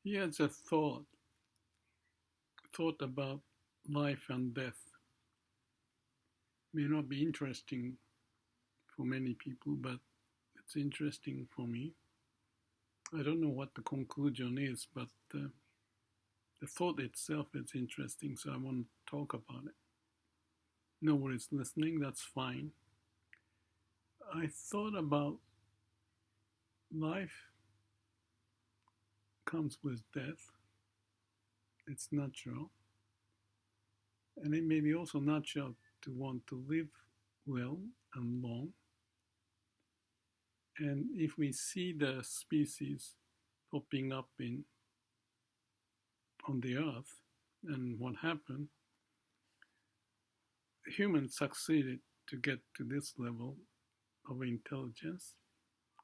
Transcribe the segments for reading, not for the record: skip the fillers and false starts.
Here's a thought about life and death. May not be interesting for many people, but it's interesting for me. I don't know what the conclusion is, but the thought itself is interesting, so I want to talk about it. Nobody's listening, that's fine. I thought about life comes with death. It's natural. And it may be also natural to want to live well and long. And if we see the species popping up on the earth, and what happened, humans succeeded to get to this level of intelligence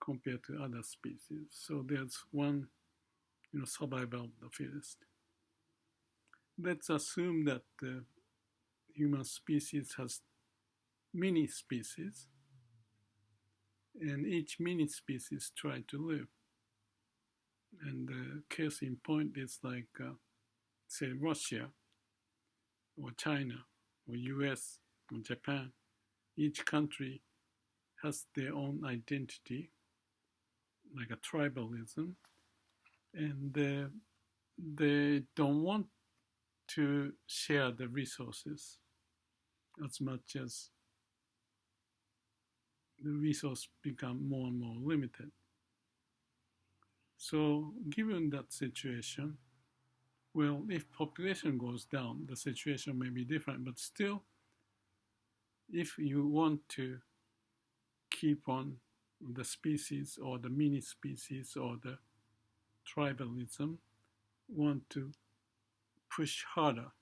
compared to other species. So there's one, survival of the fittest. Let's assume that the human species has mini species, and each mini species try to live. And the case in point is like, say, Russia, or China, or US, or Japan. Each country has their own identity, like a tribalism, and they don't want to share the resources as much as the resource become more and more limited. So given that situation, well, if population goes down, the situation may be different, but still, if you want to keep on the species or the mini species or the tribalism, want to push harder,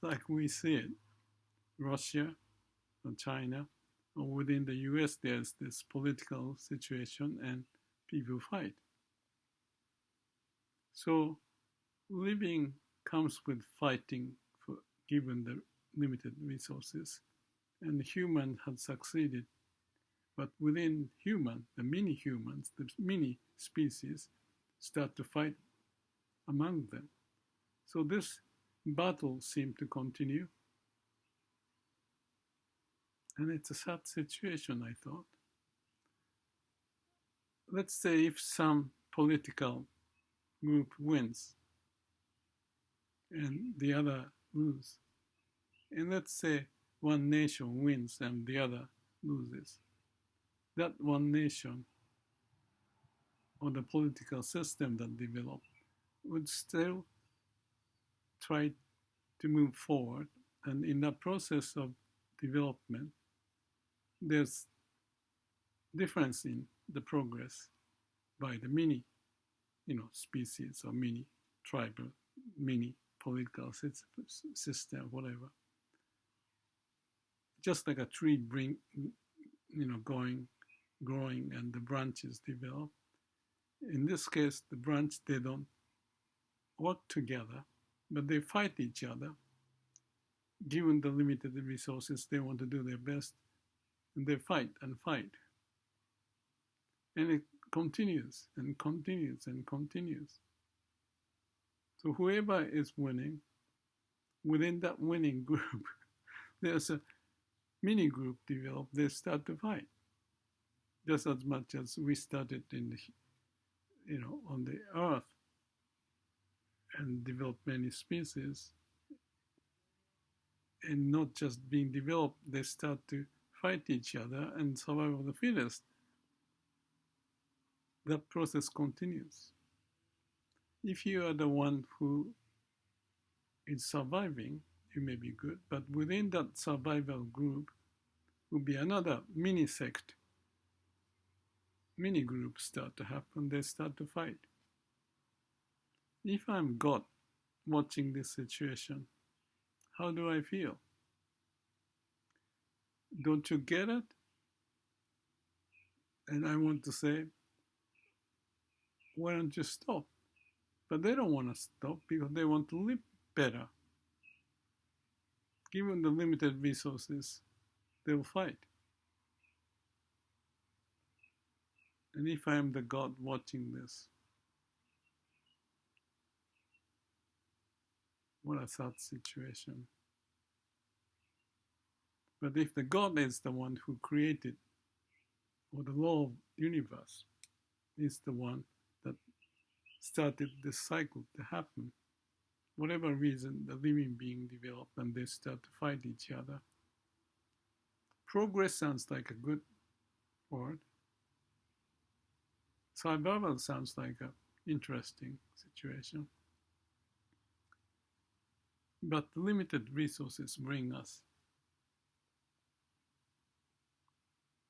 like we see it, Russia or China, or within the US, there's this political situation and people fight. So living comes with fighting for given the limited resources, and human had succeeded. But within human, the mini humans, the mini species, start to fight among them. So this battle seemed to continue. And it's a sad situation, I thought. Let's say if some political group wins and the other loses. And let's say one nation wins and the other loses. That one nation or the political system that developed would still try to move forward. And in that process of development, there's difference in the progress by the mini, species or mini tribal, mini political system, whatever. Just like a tree growing and the branches develop. In this case, the branch, they don't work together, but they fight each other. Given the limited resources, they want to do their best, and they fight and fight. And it continues and continues and continues. So whoever is winning, within that winning group, there's a mini group developed, they start to fight. Just as much as we started on the earth and developed many species, and not just being developed, they start to fight each other and survival of the fittest. That process continues. If you are the one who is surviving, you may be good, but within that survival group will be another mini sect. Mini groups start to happen, they start to fight. If I'm God watching this situation, how do I feel? Don't you get it? And I want to say, why don't you stop? But they don't want to stop because they want to live better. Given the limited resources, they will fight. And if I am the God watching this, What a sad situation. But if the God is the one who created, or the law of the universe is the one that started this cycle to happen, whatever reason the living being developed and they start to fight each other. Progress sounds like a good word. Survival sounds like an interesting situation. But the limited resources bring us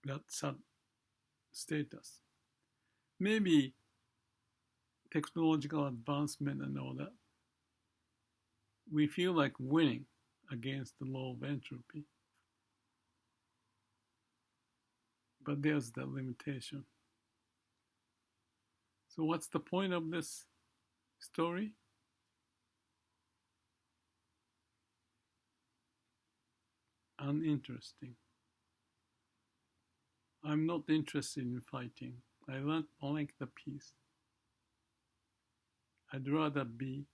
that sad status. Maybe technological advancement and all that, we feel like winning against the law of entropy. But there's the limitation. So what's the point of this story? Uninteresting. I'm not interested in fighting. I like the peace. I'd rather be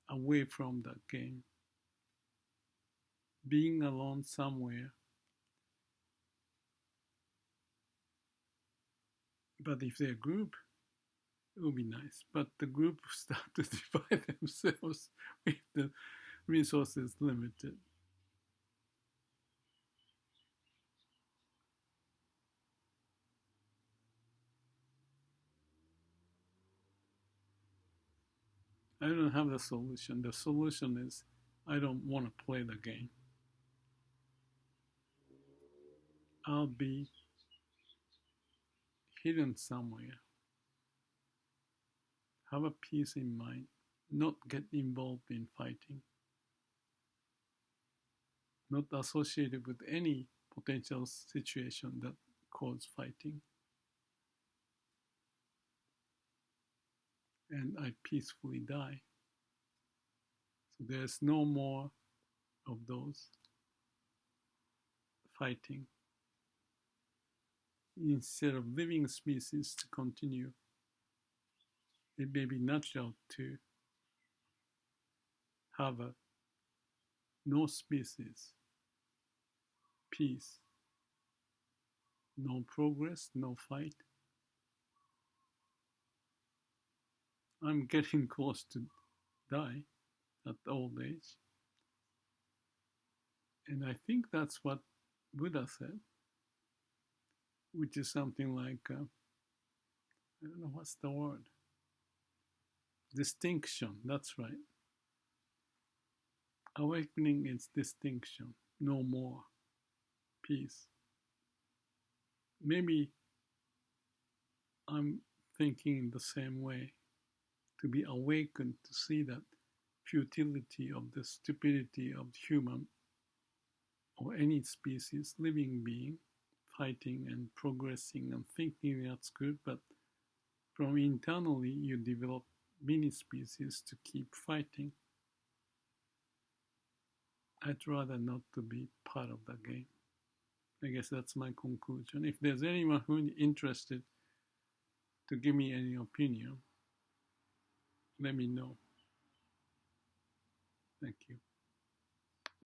away from that game. Being alone somewhere. But if they're a group, it would be nice. But the group start to divide themselves if the resources limited. I don't have the solution. The solution is I don't want to play the game. I'll be hidden somewhere. Have a peace in mind. Not get involved in fighting. Not associated with any potential situation that cause fighting. And I peacefully die. So there's no more of those fighting. Instead of living species to continue, it may be natural to have no species, peace, no progress, no fight. I'm getting close to die at old age. And I think that's what Buddha said, which is something like, I don't know what's the word. Distinction, that's right. Awakening is distinction, no more peace. Maybe I'm thinking the same way, to be awakened to see that futility of the stupidity of human or any species, living being, fighting and progressing and thinking that's good, but from internally you develop many species to keep fighting. I'd rather not to be part of the game. I guess that's my conclusion. If there's anyone who's interested to give me any opinion, let me know. Thank you.